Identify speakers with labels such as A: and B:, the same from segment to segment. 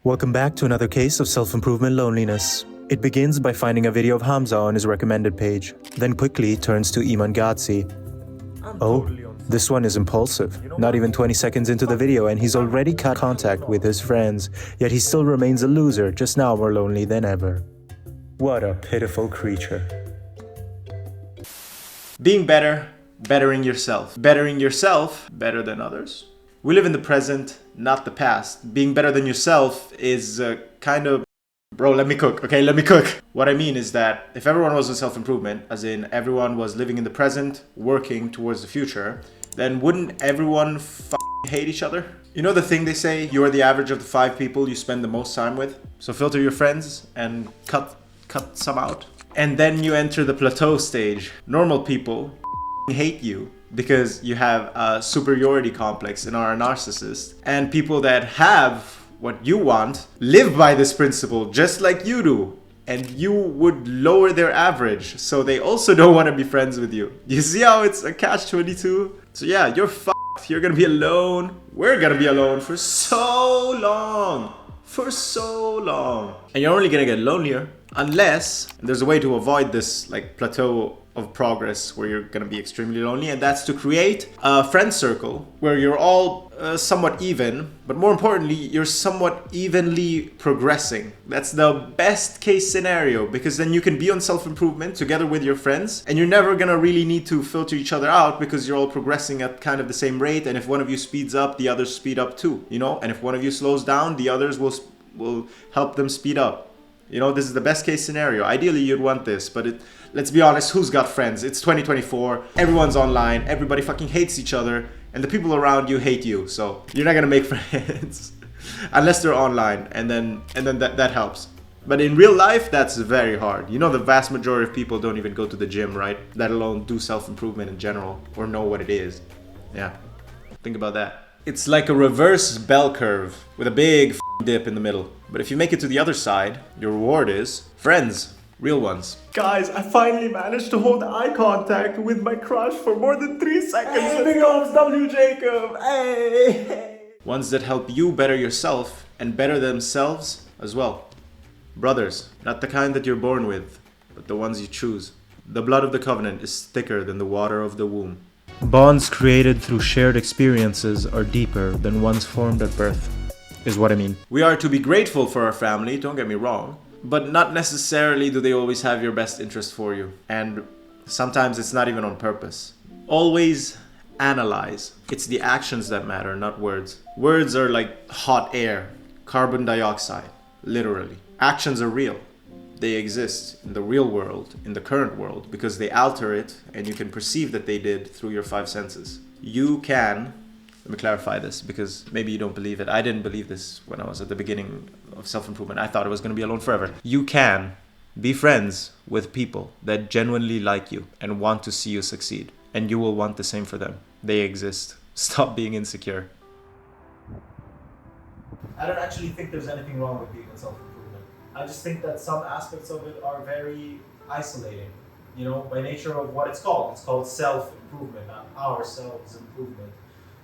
A: Welcome back to another case of self-improvement loneliness. It begins by finding a video of Hamza on his recommended page, then quickly turns to Iman Ghazi. Oh, this one is impulsive. Not even 20 seconds into the video and he's already cut contact with his friends, yet he still remains a loser, just now more lonely than ever. What a pitiful creature.
B: Being better, bettering yourself. Bettering yourself better than others. We live in the present, not the past. Being better than yourself is kind of... Bro, let me cook, okay? Let me cook. What I mean is that if everyone was in self-improvement, as in everyone was living in the present, working towards the future, then wouldn't everyone hate each other? You know the thing they say, you are the average of the 5 people you spend the most time with? So filter your friends and cut some out. And then you enter the plateau stage. Normal people hate you because you have a superiority complex and are a narcissist. And people that have what you want live by this principle just like you do. And you would lower their average, so they also don't want to be friends with you. You see how it's a catch-22? So yeah, you're fucked. You're gonna be alone. We're gonna be alone for so long. For so long. And you're only gonna get lonelier unless there's a way to avoid this like plateau of progress where you're gonna be extremely lonely, and that's to create a friend circle where you're all somewhat even, but more importantly, you're somewhat evenly progressing. That's the best case scenario, because then you can be on self-improvement together with your friends, and you're never gonna really need to filter each other out because you're all progressing at kind of the same rate, and if one of you speeds up, the others speed up too, you know? And if one of you slows down, the others will help them speed up. You know, this is the best case scenario. Ideally, you'd want this, but let's be honest, who's got friends? It's 2024, everyone's online, everybody fucking hates each other, and the people around you hate you, so you're not gonna make friends. Unless they're online, and then that helps. But in real life, that's very hard. You know, the vast majority of people don't even go to the gym, right? Let alone do self-improvement in general, or know what it is. Yeah, think about that. It's like a reverse bell curve with a big dip in the middle. But if you make it to the other side, your reward is friends, real ones. Guys, I finally managed to hold eye contact with my crush for more than 3 seconds. Hey, big ups, W. Jacob. Hey. Ones that help you better yourself and better themselves as well. Brothers, not the kind that you're born with, but the ones you choose. The blood of the covenant is thicker than the water of the womb.
A: Bonds created through shared experiences are deeper than ones formed at birth, is what I mean.
B: We are to be grateful for our family, don't get me wrong, but not necessarily do they always have your best interest for you. And sometimes it's not even on purpose. Always analyze. It's the actions that matter, not words. Words are like hot air, carbon dioxide, literally. Actions are real. They exist in the real world, in the current world, because they alter it and you can perceive that they did through your 5 senses. You can, let me clarify this because maybe you don't believe it. I didn't believe this when I was at the beginning of self-improvement. I thought I was going to be alone forever. You can be friends with people that genuinely like you and want to see you succeed. And you will want the same for them. They exist. Stop being insecure.
C: I don't actually think there's anything wrong with being in self-improvement. I just think that some aspects of it are very isolating, you know, by nature of what it's called. It's called self-improvement, not ourselves improvement.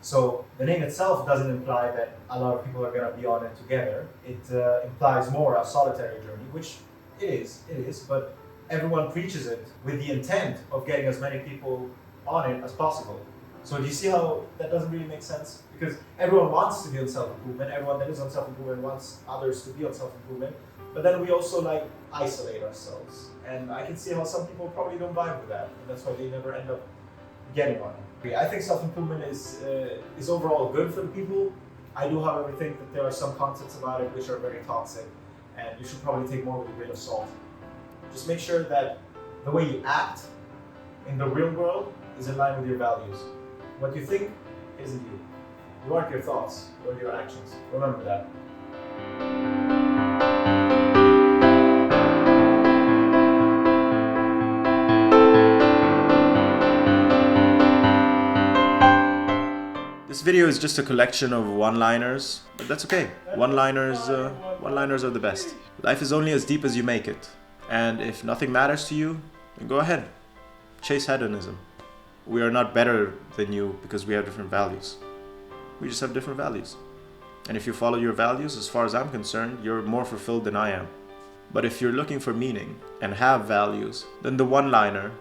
C: So the name itself doesn't imply that a lot of people are going to be on it together. It implies more a solitary journey, which it is, but everyone preaches it with the intent of getting as many people on it as possible. So do you see how that doesn't really make sense? Because everyone wants to be on self-improvement, everyone that is on self-improvement wants others to be on self-improvement, but then we also like isolate ourselves. And I can see how some people probably don't vibe with that, and that's why they never end up getting on it. I think self-improvement is overall good for the people. I do, however, think that there are some concepts about it which are very toxic, and you should probably take more with a grain of salt. Just make sure that the way you act in the real world is in line with your values. What you think isn't you. You aren't your thoughts, or your actions. Remember that.
B: This video is just a collection of one-liners, but that's okay. One-liners are the best. Life is only as deep as you make it. And if nothing matters to you, then go ahead. Chase hedonism. We are not better than you because we have different values. We just have different values. And if you follow your values, as far as I'm concerned, you're more fulfilled than I am. But if you're looking for meaning and have values, then the one-liner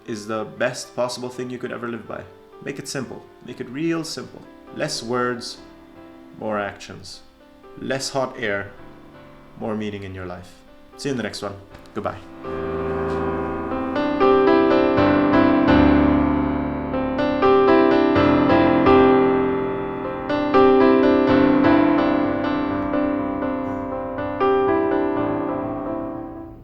B: is the best possible thing you could ever live by. Make it simple. Make it real simple. Less words, more actions. Less hot air, more meaning in your life. See you in the next one. Goodbye.